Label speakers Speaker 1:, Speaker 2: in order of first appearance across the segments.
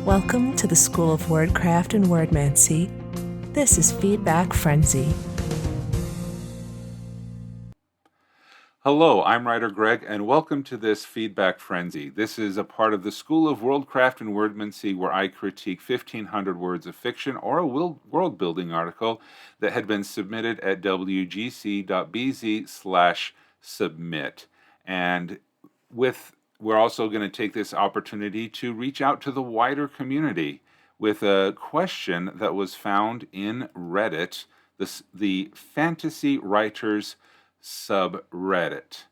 Speaker 1: Welcome to the School of Wordcraft and Worldmancy. This is Feedback Frenzy.
Speaker 2: Hello, I'm WriterGreg, and welcome to this Feedback Frenzy. This is a part of the School of Worldcraft and Worldmancy where I critique 1,500 words of fiction or a world-building article that had been submitted at wgc.bz/submit. And we're also going to take this opportunity to reach out to the wider community with a question that was found in Reddit, the Fantasy Writers subreddit.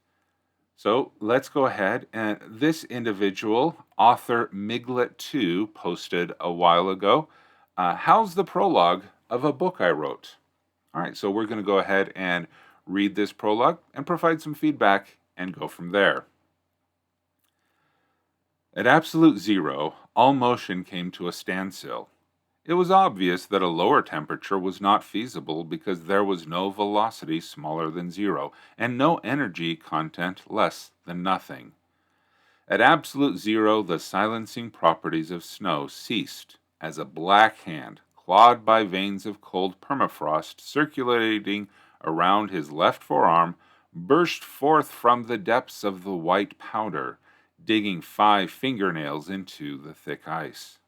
Speaker 2: So let's go ahead, and this individual, author-miglett2's, posted a while ago, how's the prologue of a book I wrote? All right, so we're going to go ahead and read this prologue and provide some feedback and go from there. At absolute zero, all motion came to a standstill. It was obvious that a lower temperature was not feasible because there was no velocity smaller than zero and no energy content less than nothing. At absolute zero, the silencing properties of snow ceased as a black hand, clawed by veins of cold permafrost circulating around his left forearm, burst forth from the depths of the white powder, digging 5 fingernails into the thick ice.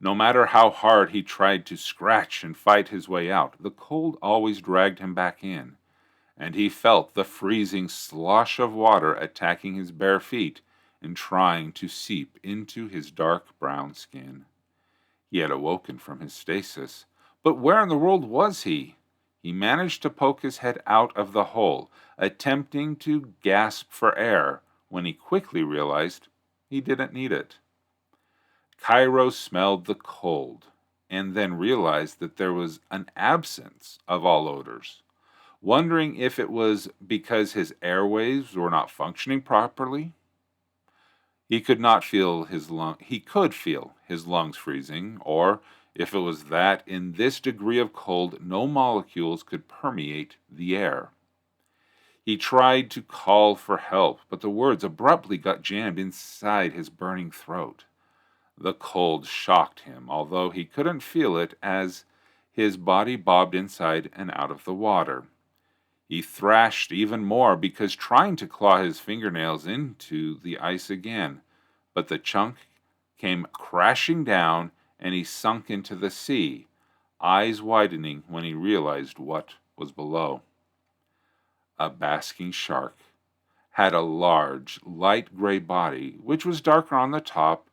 Speaker 2: No matter how hard he tried to scratch and fight his way out, the cold always dragged him back in, and he felt the freezing slosh of water attacking his bare feet and trying to seep into his dark brown skin. He had awoken from his stasis, but where in the world was he? He managed to poke his head out of the hole, attempting to gasp for air, when he quickly realized he didn't need it. Cairo smelled the cold, and then realized that there was an absence of all odors. Wondering if it was because his airways were not functioning properly. He could feel his lungs freezing, or if it was that in this degree of cold no molecules could permeate the air. He tried to call for help, but the words abruptly got jammed inside his burning throat. The cold shocked him, although he couldn't feel it as his body bobbed inside and out of the water. He thrashed even more because trying to claw his fingernails into the ice again, but the chunk came crashing down and he sunk into the sea, eyes widening when he realized what was below. A basking shark had a large, light gray body, which was darker on the top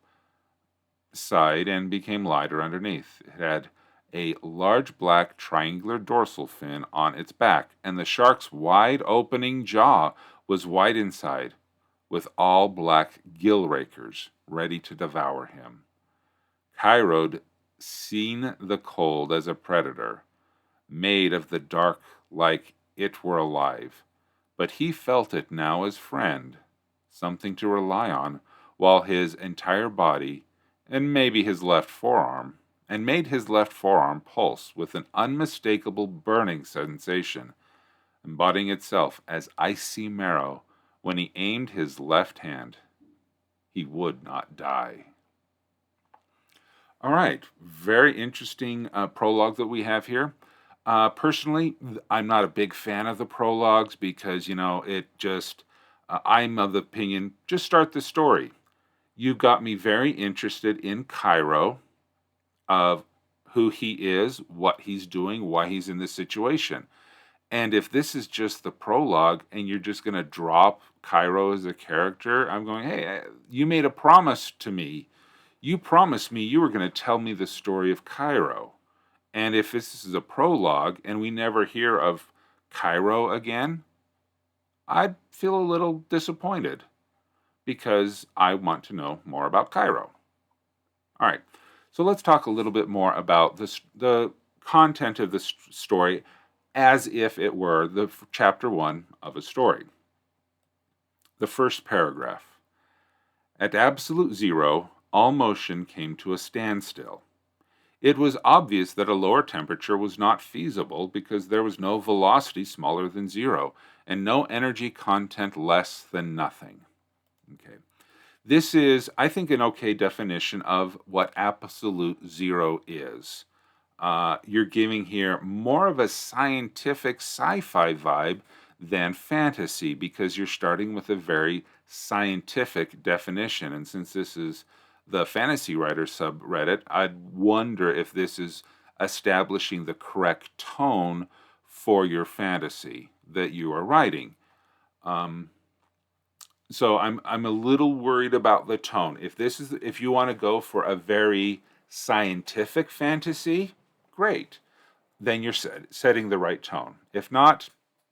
Speaker 2: side and became lighter underneath. It had a large black triangular dorsal fin on its back, and the shark's wide opening jaw was white inside, with all black gill rakers ready to devour him. Cairo'd seen the cold as a predator, made of the dark like it were alive, but he felt it now as friend, something to rely on, while his entire body and made his left forearm pulse with an unmistakable burning sensation, embodying itself as icy marrow when he aimed his left hand. He would not die. All right, very interesting prologue that we have here. Personally, I'm not a big fan of the prologues because, I'm of the opinion, just start the story. You got me very interested in Cairo, of who he is, what he's doing, why he's in this situation. And if this is just the prologue and you're just going to drop Cairo as a character, I'm going, hey, you made a promise to me. You promised me you were going to tell me the story of Cairo. And if this is a prologue and we never hear of Cairo again, I'd feel a little disappointed, because I want to know more about Cairo. All right, so let's talk a little bit more about the content of the story as if it were the chapter 1 of a story. The first paragraph. At absolute zero, all motion came to a standstill. It was obvious that a lower temperature was not feasible because there was no velocity smaller than zero and no energy content less than nothing. Okay. This is, I think, an okay definition of what absolute zero is. You're giving here more of a scientific sci-fi vibe than fantasy because you're starting with a very scientific definition. And since this is the fantasy writer subreddit, I'd wonder if this is establishing the correct tone for your fantasy that you are writing. So I'm a little worried about the tone. If you want to go for a very scientific fantasy, great. Then you're setting the right tone. If not,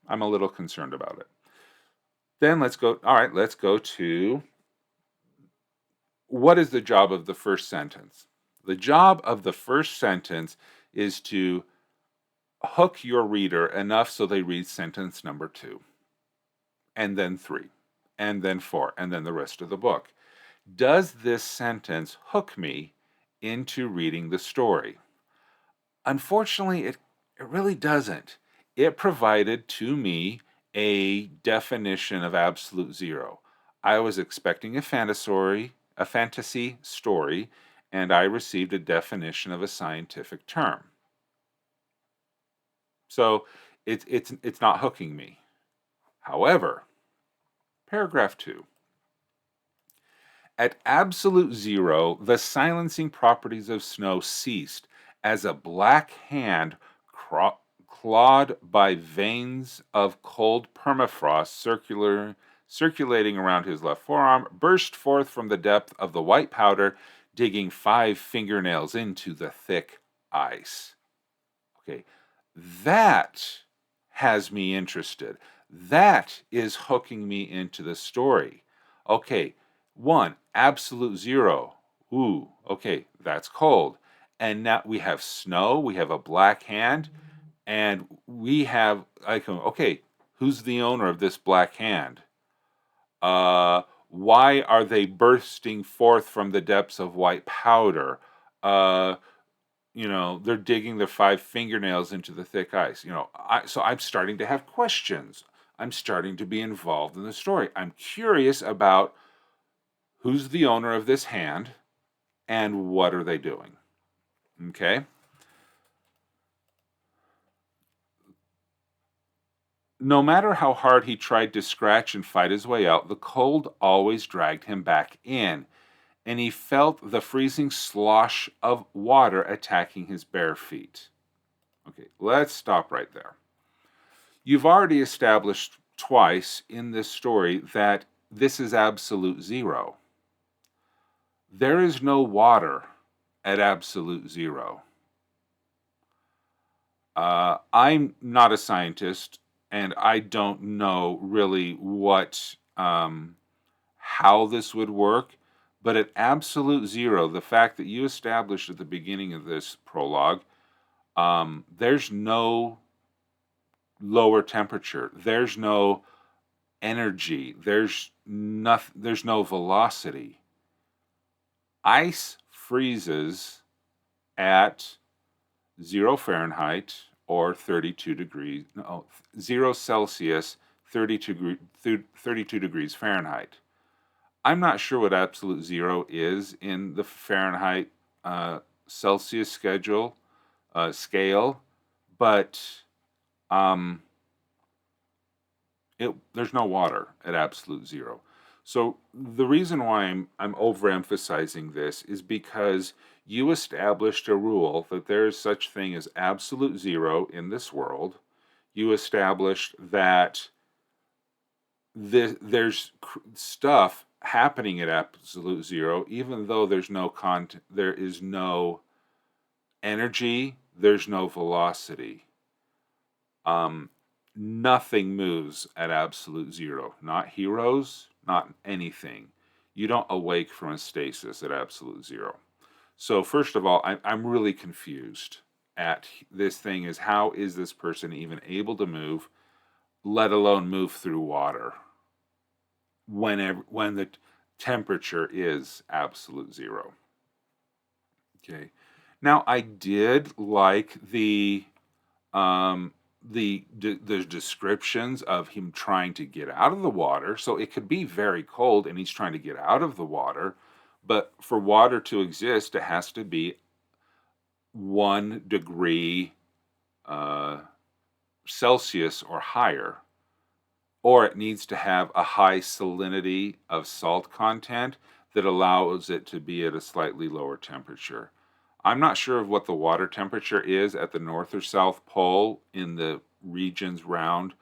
Speaker 2: I'm a little concerned about it. Then let's go to what is the job of the first sentence? The job of the first sentence is to hook your reader enough so they read sentence number 2, and then 3, and then 4, and then the rest of the book. Does this sentence hook me into reading the story? Unfortunately, it really doesn't. It provided to me a definition of absolute zero. I was expecting a fantasy story, and I received a definition of a scientific term. So it's not hooking me. However, paragraph 2. At absolute zero, the silencing properties of snow ceased as a black hand clawed by veins of cold permafrost circulating around his left forearm burst forth from the depth of the white powder, digging 5 fingernails into the thick ice. Okay, that has me interested. That is hooking me into the story. Okay, 1, absolute zero. Ooh, okay, that's cold. And now we have snow, we have a black hand, and we have, okay, who's the owner of this black hand? Why are they bursting forth from the depths of white powder? They're digging their 5 fingernails into the thick ice. So I'm starting to have questions. I'm starting to be involved in the story. I'm curious about who's the owner of this hand and what are they doing. Okay? No matter how hard he tried to scratch and fight his way out, the cold always dragged him back in, and he felt the freezing slosh of water attacking his bare feet. Okay, let's stop right there. You've already established twice in this story that this is absolute zero. There is no water at absolute zero. I'm not a scientist, and I don't know really how this would work, but at absolute zero, the fact that you established at the beginning of this prologue, there's no lower temperature, there's no energy, there's no velocity. Ice freezes at 0 Fahrenheit or 0 Celsius, 32 degrees Fahrenheit. I'm not sure what absolute zero is in the Fahrenheit Celsius scale, but there's no water at absolute zero. So the reason why I'm overemphasizing this is because you established a rule that there is such thing as absolute zero in this world. You established that there's stuff happening at absolute zero, even though there's no there is no energy, there's no velocity. Nothing moves at absolute zero. Not heroes, not anything. You don't awake from a stasis at absolute zero. So first of all, I'm really confused at this thing is how is this person even able to move, let alone move through water when the temperature is absolute zero. Okay. Now I did like the the descriptions of him trying to get out of the water. So it could be very cold and he's trying to get out of the water, but for water to exist, it has to be 1 degree uh, Celsius or higher, or it needs to have a high salinity of salt content that allows it to be at a slightly lower temperature. I'm not sure of what the water temperature is at the North or South Pole in the regions round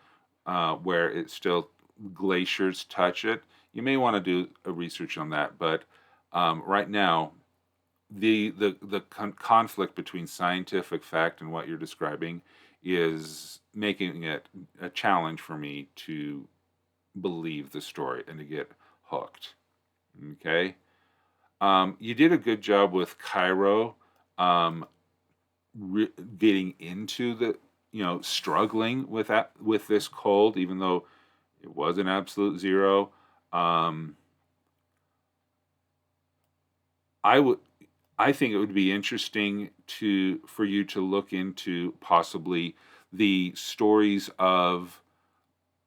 Speaker 2: where it still glaciers touch it. You may want to do a research on that, but right now, the conflict between scientific fact and what you're describing is making it a challenge for me to believe the story and to get hooked. Okay. You did a good job with Cairo um, getting into the, struggling with this cold, even though it was an absolute zero. Um, I would, I think it would be interesting for you to look into possibly the stories of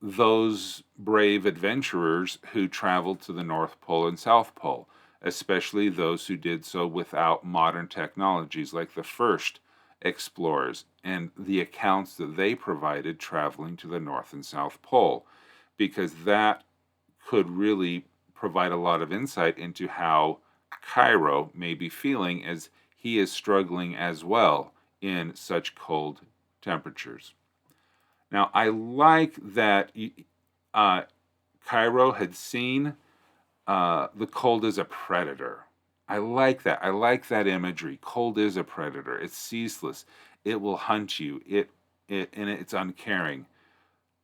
Speaker 2: those brave adventurers who traveled to the North Pole and South Pole, especially those who did so without modern technologies like the first explorers and the accounts that they provided traveling to the North and South Pole, because that could really provide a lot of insight into how Cairo may be feeling as he is struggling as well in such cold temperatures. Now, I like that uh, Cairo had seen the cold as a predator. I like that. I like that imagery. Cold is a predator. It's ceaseless. It will hunt you. And it's uncaring.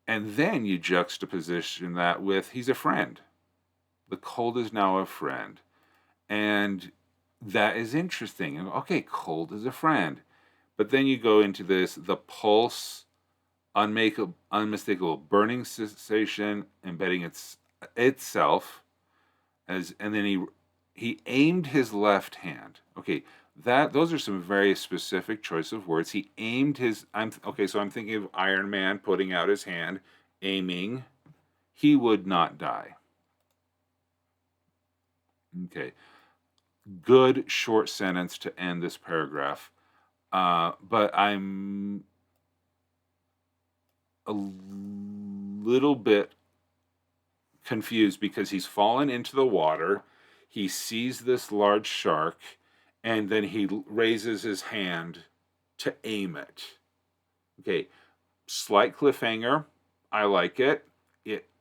Speaker 2: And then you juxtaposition that with he's a friend. The cold is now a friend. And that is interesting. Okay, cold is a friend. But then you go into the pulse, unmistakable burning sensation, embedding itself and then he aimed his left hand. Okay, those are some very specific choice of words. He aimed his. So I'm thinking of Iron Man putting out his hand, aiming. He would not die. Okay, good short sentence to end this paragraph. But I'm a little bit confused because he's fallen into the water. He sees this large shark, and then he raises his hand to aim it. Okay, slight cliffhanger. I like it.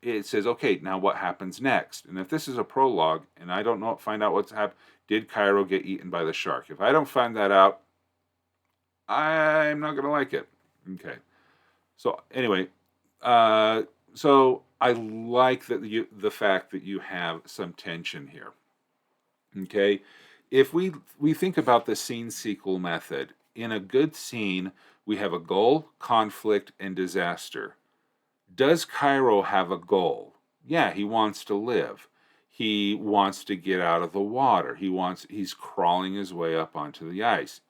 Speaker 2: It says, okay, now what happens next? And if this is a prologue, and I don't know, find out what's happened, did Cairo get eaten by the shark? If I don't find that out, I'm not going to like it. Okay. So anyway, so I like that the fact that you have some tension here. Okay, if we think about the scene sequel method, in a good scene we have a goal, conflict, and disaster. Does Cairo have a goal? Yeah, he wants to live. He wants to get out of the water. He's crawling his way up onto the ice.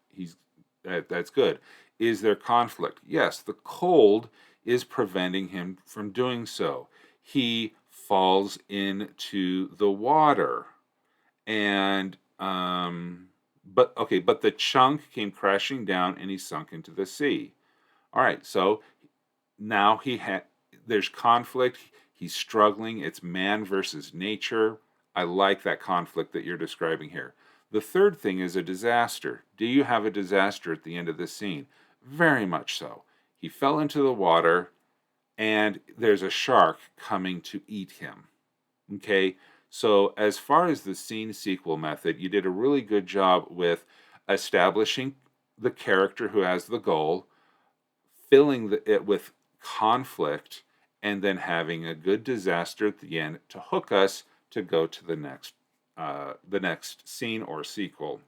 Speaker 2: That's good. Is there conflict? Yes, the cold is preventing him from doing so. He falls into the water, and but the chunk came crashing down and he sunk into the sea. All right, so now there's conflict. He's struggling. It's man versus nature. I like that conflict that you're describing here. The third thing is a disaster. Do you have a disaster at the end of this scene? Very much so. He fell into the water, and there's a shark coming to eat him. Okay, so as far as the scene sequel method, you did a really good job with establishing the character who has the goal, filling it with conflict, and then having a good disaster at the end to hook us to go to the next scene or sequel.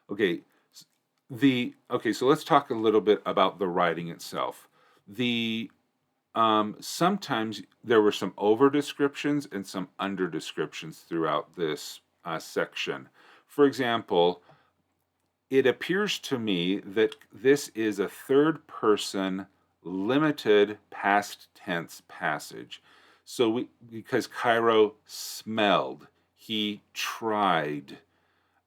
Speaker 2: Okay, so let's talk a little bit about the writing itself. Sometimes there were some over descriptions and some under descriptions throughout this section. For example, it appears to me that this is a third person limited past tense passage. So because Cairo smelled, he tried,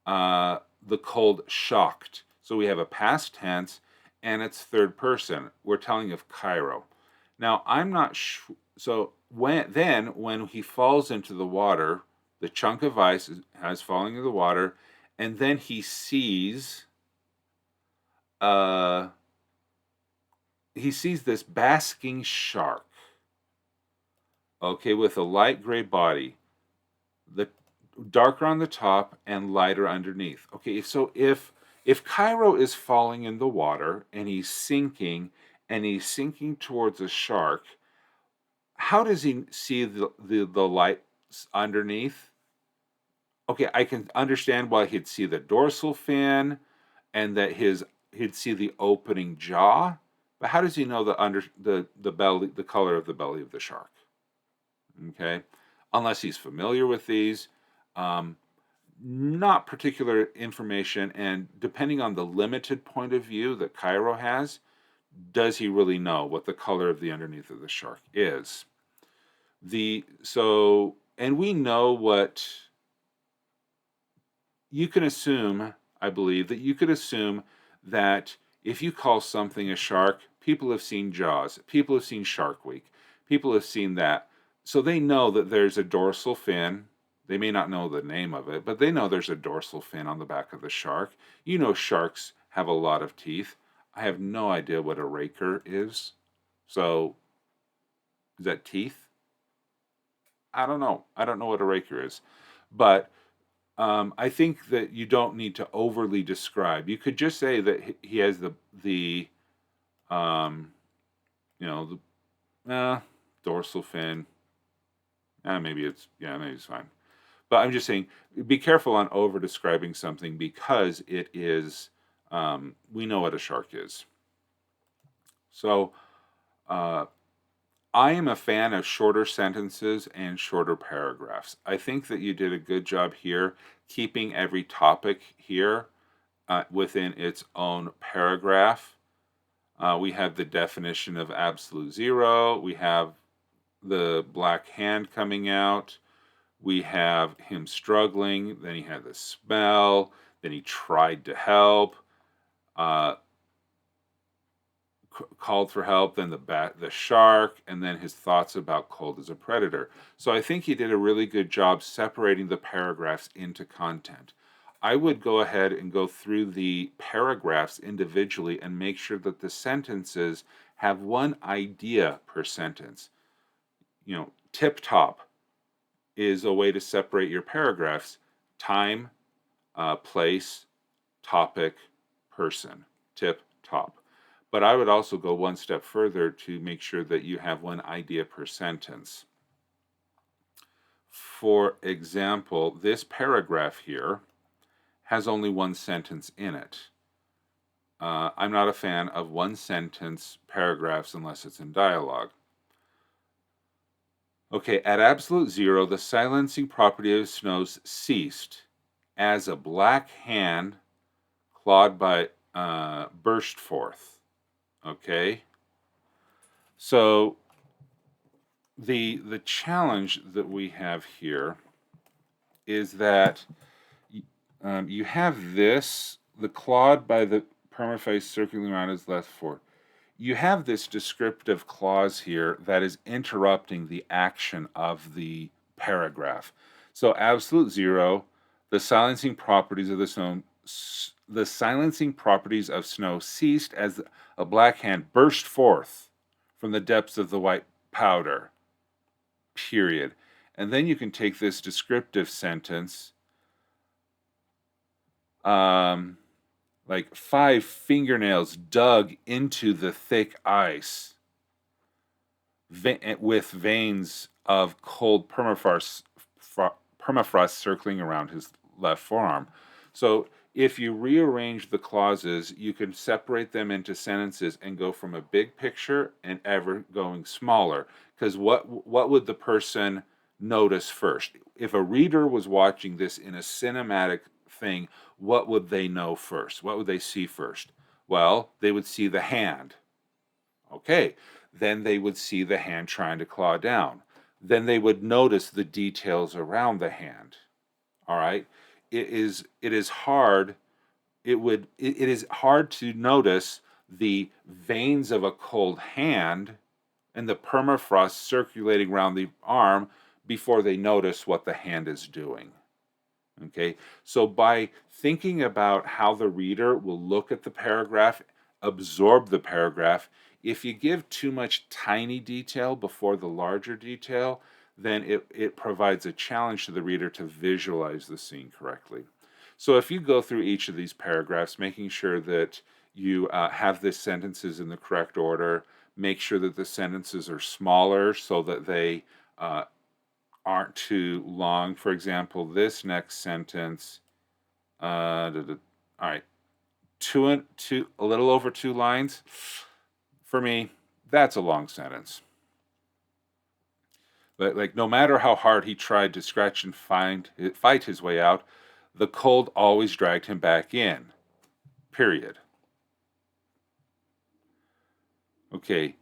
Speaker 2: the cold shocked. So we have a past tense and it's third person. We're telling of Cairo. Now I'm not sure. So when he falls into the water, the chunk of ice has falling into the water, and then uh he sees this basking shark, okay, with a light gray body, the darker on the top and lighter underneath. Okay, so if Cairo is falling in the water and he's sinking towards a shark, how does he see the light underneath? Okay, I can understand why he'd see the dorsal fin and that he'd see the opening jaw, but how does he know the belly, the color of the belly of the shark? Okay, unless he's familiar with these. Um, Not particular information, and depending on the limited point of view that Cairo has, does he really know what the color of the underneath of the shark is? And we know what you can assume. I believe that you could assume that if you call something a shark, people have seen Jaws, people have seen Shark Week, people have seen that, so they know that there's a dorsal fin. They may not know the name of it, but they know there's a dorsal fin on the back of the shark. You know, sharks have a lot of teeth. I have no idea what a raker is. So, is that teeth? I don't know. I don't know what a raker is. But I think that you don't need to overly describe. You could just say that he has the um, you know, the dorsal fin. Maybe it's fine. But I'm just saying, be careful on over describing something because it is. We know what a shark is. So, uh, I am a fan of shorter sentences and shorter paragraphs. I think that you did a good job here, keeping every topic here within its own paragraph. We have the definition of absolute zero. We have the black hand coming out. We have him struggling. Then he had the smell. Then he tried to help. Uh, called for help, then the shark, and then his thoughts about cold as a predator. So I think he did a really good job separating the paragraphs into content. I would go ahead and go through the paragraphs individually and make sure that the sentences have one idea per sentence. Tip top is a way to separate your paragraphs: time, place, topic, person. Tip top. But I would also go one step further to make sure that you have one idea per sentence. For example, this paragraph here has only one sentence in it. I'm not a fan of one sentence paragraphs unless it's in dialogue. Okay, at absolute zero, the silencing property of snows ceased as a black hand clawed by burst forth. Okay, so the challenge that we have here is that you have the clawed by the permafrost circling around his left foot. You have this descriptive clause here that is interrupting the action of the paragraph. So absolute zero, the silencing properties of snow ceased as a black hand burst forth from the depths of the white powder. Period. And then you can take this descriptive sentence, like 5 fingernails dug into the thick ice with veins of cold permafrost circling around his left forearm. So if you rearrange the clauses, you can separate them into sentences and go from a big picture and ever going smaller. Because what would the person notice first? If a reader was watching this in a cinematic thing, what would they know first? What would they see first? Well, they would see the hand. Okay, then they would see the hand trying to claw down. Then they would notice the details around the hand. All right, it is hard. It is hard to notice the veins of a cold hand and the permafrost circulating around the arm before they notice what the hand is doing. Okay, so by thinking about how the reader will look at the paragraph, absorb the paragraph, if you give too much tiny detail before the larger detail, then it provides a challenge to the reader to visualize the scene correctly. So if you go through each of these paragraphs, making sure that you have the sentences in the correct order, make sure that the sentences are smaller so that they aren't too long. For example, this next sentence, all right, a little over 2 lines. For me, that's a long sentence. But like, no matter how hard he tried to scratch and fight his way out, the cold always dragged him back in. Period. Okay.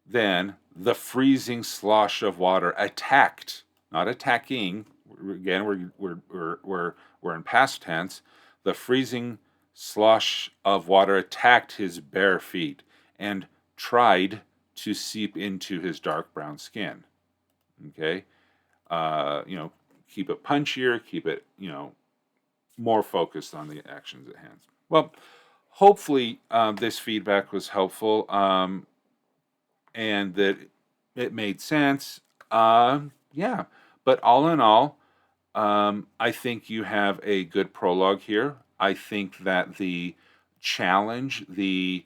Speaker 2: Then the freezing slosh of water attacked, not attacking. Again, we're in past tense. The freezing slosh of water attacked his bare feet and tried to seep into his dark brown skin. Okay, keep it punchier, keep it more focused on the actions at hand. Well, hopefully this feedback was helpful. And that it made sense. Yeah, but all in all, I think you have a good prologue here. I think that the challenge, the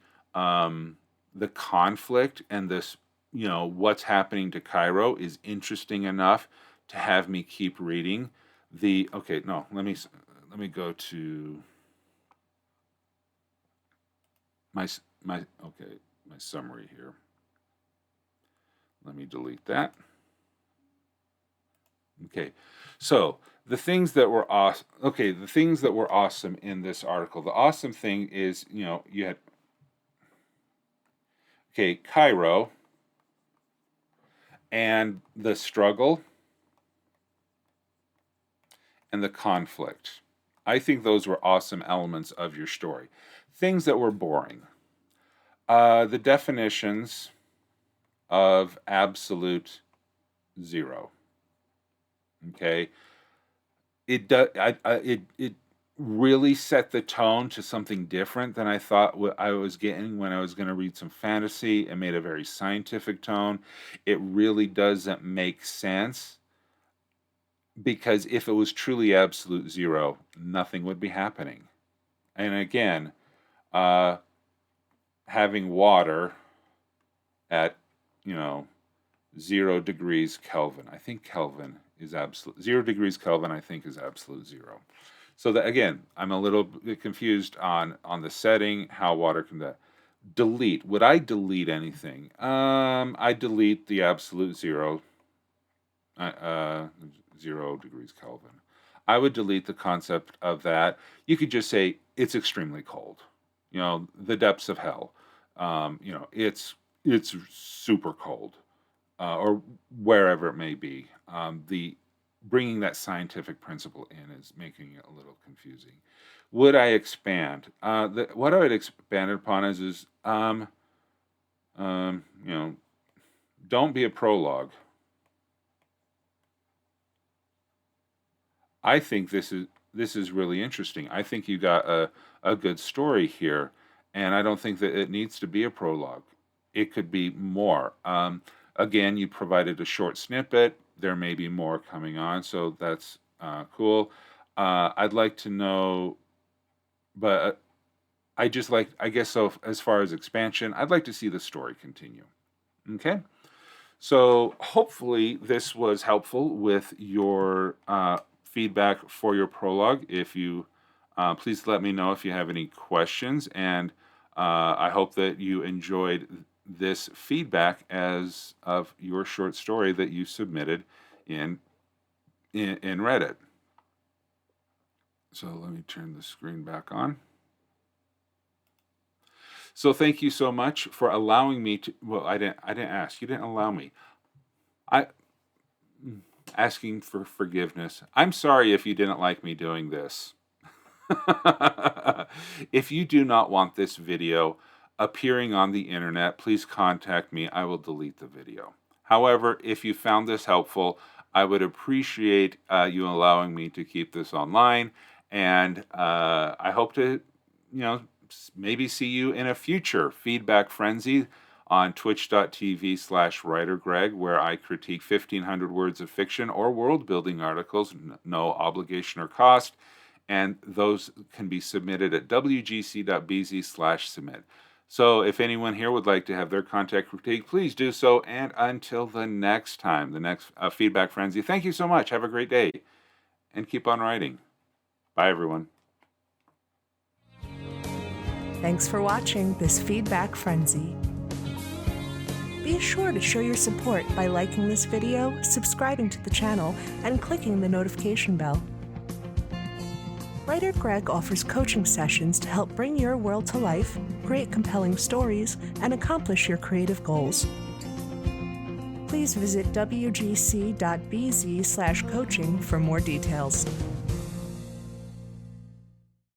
Speaker 2: conflict, and this, what's happening to Cairo is interesting enough to have me keep reading. Let me go to my summary here. Let me delete that. Okay, so the things that were awesome. Okay, the things that were awesome in this article. The awesome thing is, you had Cairo and the struggle and the conflict. I think those were awesome elements of your story. Things that were boring. The definitions of absolute zero. Okay, it really set the tone to something different than I thought I was getting when I was going to read some fantasy. It made a very scientific tone. It really doesn't make sense, because if it was truly absolute zero, nothing would be happening. And again, having water at 0 degrees Kelvin. I think Kelvin is absolute. 0 degrees Kelvin, I think, is absolute zero. So that, again, I'm a little bit confused on the setting, how water can delete. Would I delete anything? I delete the absolute zero. 0 degrees Kelvin. I would delete the concept of that. You could just say it's extremely cold. The depths of hell. It's super cold. Or wherever it may be. The bringing that scientific principle in is making it a little confusing. Would I expand? What I would expand upon is don't be a prologue. I think this is really interesting. I think you got a good story here, and I don't think that it needs to be a prologue. It could be more. Again, you provided a short snippet. There may be more coming on, so that's cool. I'd like to know, but I guess so, as far as expansion, I'd like to see the story continue. Okay? So hopefully this was helpful with your feedback for your prologue. If you, please let me know if you have any questions, and I hope that you enjoyed this feedback as of your short story that you submitted in Reddit. So let me turn the screen back on. So thank you so much for allowing me to, well, I didn't ask. You didn't allow me. Asking for forgiveness. I'm sorry if you didn't like me doing this. If you do not want this video appearing on the internet, please contact me. I will delete the video. However, if you found this helpful, I would appreciate you allowing me to keep this online, and I hope to, maybe see you in a future Feedback Frenzy on twitch.tv/WriterGreg, where I critique 1,500 words of fiction or world-building articles, no obligation or cost, and those can be submitted at wgc.bz/submit. So if anyone here would like to have their content critique, please do so, and until the next time, the next Feedback Frenzy, thank you so much. Have a great day, and keep on writing. Bye, everyone.
Speaker 1: Thanks for watching this Feedback Frenzy. Be sure to show your support by liking this video, subscribing to the channel, and clicking the notification bell. WriterGreg offers coaching sessions to help bring your world to life, create compelling stories, and accomplish your creative goals. Please visit wgc.bz/coaching for more details.